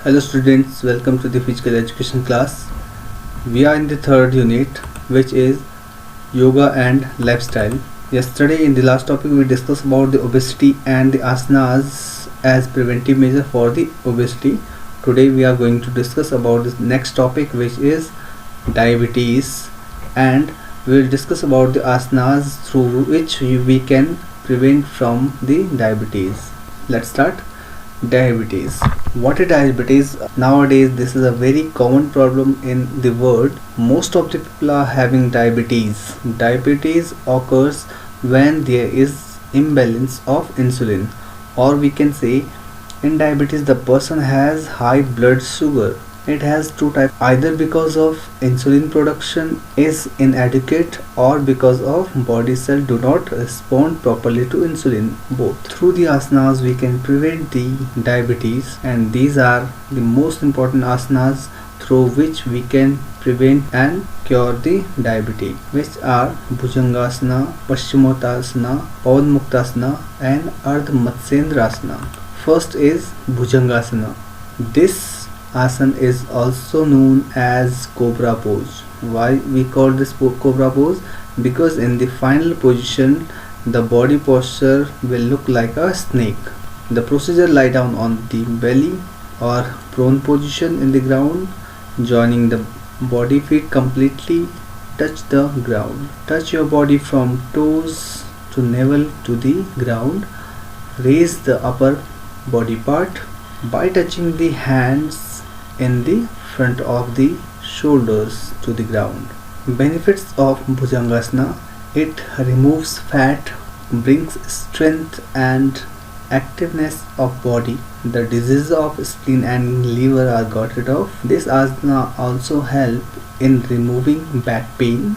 Hello students, welcome to the physical education class. We are in the third unit, which is yoga and lifestyle. Yesterday in the last topic we discussed about the obesity and the asanas as preventive measure for the obesity. Today we are going to discuss about the next topic, which is diabetes, and we will discuss about the asanas through which we can prevent from the diabetes. Let's start. Diabetes. What is diabetes? Nowadays, this is a very common problem in the world. Most of the people are having diabetes. Diabetes occurs when there is imbalance of insulin, or we can say in diabetes the person has high blood sugar. It has two types, either because of insulin production is inadequate or because of body cell do not respond properly to insulin. Both. Through the asanas we can prevent the diabetes, and these are the most important asanas through which we can prevent and cure the diabetes, which are Bhujangasana, Paschimottanasana, Pavanmuktasana and Ardha Matsyendrasana. First is Bhujangasana. This asana is also known as cobra pose. Why we call this cobra pose? Because in the final position the body posture will look like a snake. The procedure: lie down on the belly or prone position in the ground, joining the body, feet completely touch the ground. Touch your body from toes to navel to the ground. Raise the upper body part by touching the hands in the front of the shoulders to the ground. Benefits of Bhujangasana: it removes fat, brings strength and activeness of body. The diseases of spleen and liver are got rid of. This asana also help in removing back pain.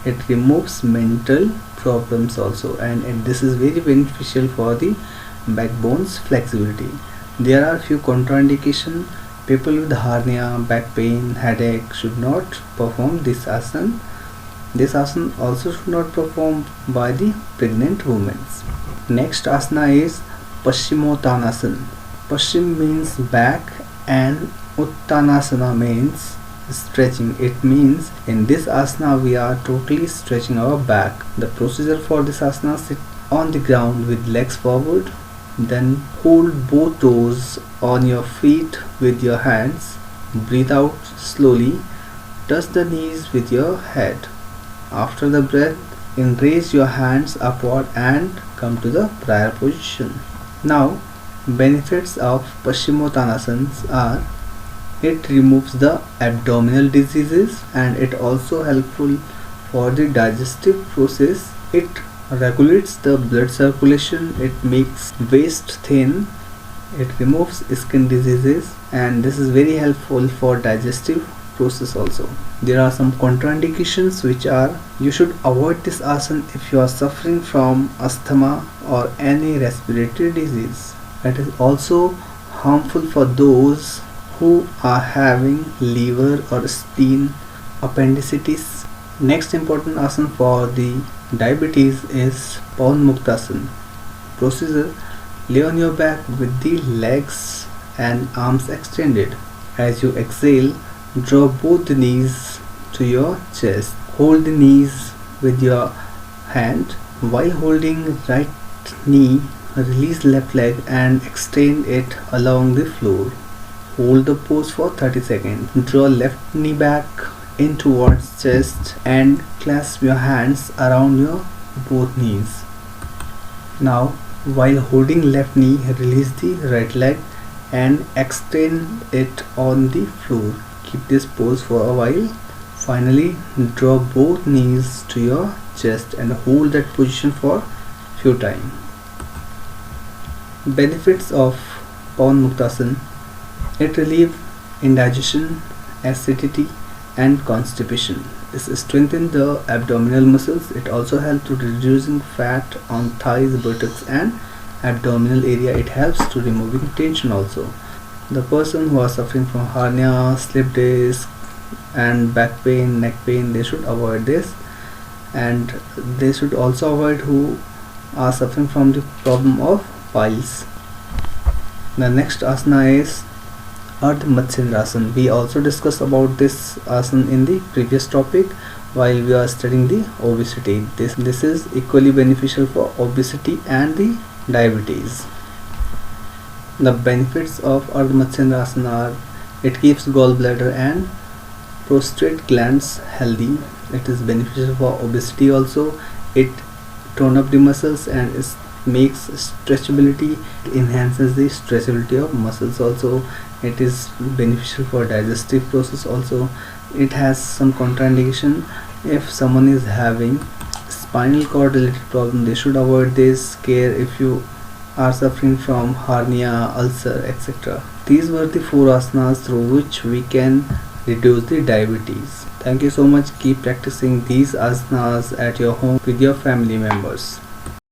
It removes mental problems also, and this is very beneficial for the backbone's flexibility. There are few contraindications. People with hernia, back pain, headache should not perform this asana. This asana also should not perform by the pregnant women. Next asana is Paschimottanasana. Paschim means back and Uttanasana means stretching. It means in this asana we are totally stretching our back. The procedure for this asana: sit on the ground with legs forward, then hold both toes on your feet with your hands. Breathe out slowly. Touch the knees with your head. After the breath in, raise your hands upward and come to the prayer position. Now, benefits of Paschimottanasana are: it removes the abdominal diseases and it also helpful for the digestive process. It regulates the blood circulation, it makes waist thin, it removes skin diseases, and this is very helpful for digestive process also. There are some contraindications, which are: you should avoid this asana if you are suffering from asthma or any respiratory disease. It is also harmful for those who are having liver or spleen appendicitis. Next important asana for the diabetes is Pavanmuktasana. Procedure: lay on your back with the legs and arms extended. As you exhale, draw both the knees to your chest. Hold the knees with your hand. While holding right knee, release left leg and extend it along the floor. Hold the pose for 30 seconds. Draw left knee back in towards chest and clasp your hands around your both knees. Now, while holding left knee, release the right leg and extend it on the floor. Keep this pose for a while. Finally, draw both knees to your chest and hold that position for few times. Benefits of Pavanmuktasana: it relieves indigestion, acidity and constipation. This strengthens the abdominal muscles. It also helps to reducing fat on thighs, buttocks and abdominal area. It helps to removing tension also. The person who are suffering from hernia, slip disc and back pain, neck pain, they should avoid this, and they should also avoid who are suffering from the problem of piles. The next asana is Ardha Matsyendrasana. We also discussed about this asana in the previous topic while we are studying the obesity. This is equally beneficial for obesity and the diabetes. The benefits of Ardha Matsyendrasana are: it keeps gallbladder and prostate glands healthy. It is beneficial for obesity also. It tone up the muscles and makes stretchability. It enhances the stretchability of muscles also. It is beneficial for digestive process also. It has some contraindication. If someone is having spinal cord related problem, they should avoid this. Care if you are suffering from hernia, ulcer, etc. These were the 4 asanas through which we can reduce the diabetes. Thank you so much. Keep practicing these asanas at your home with your family members.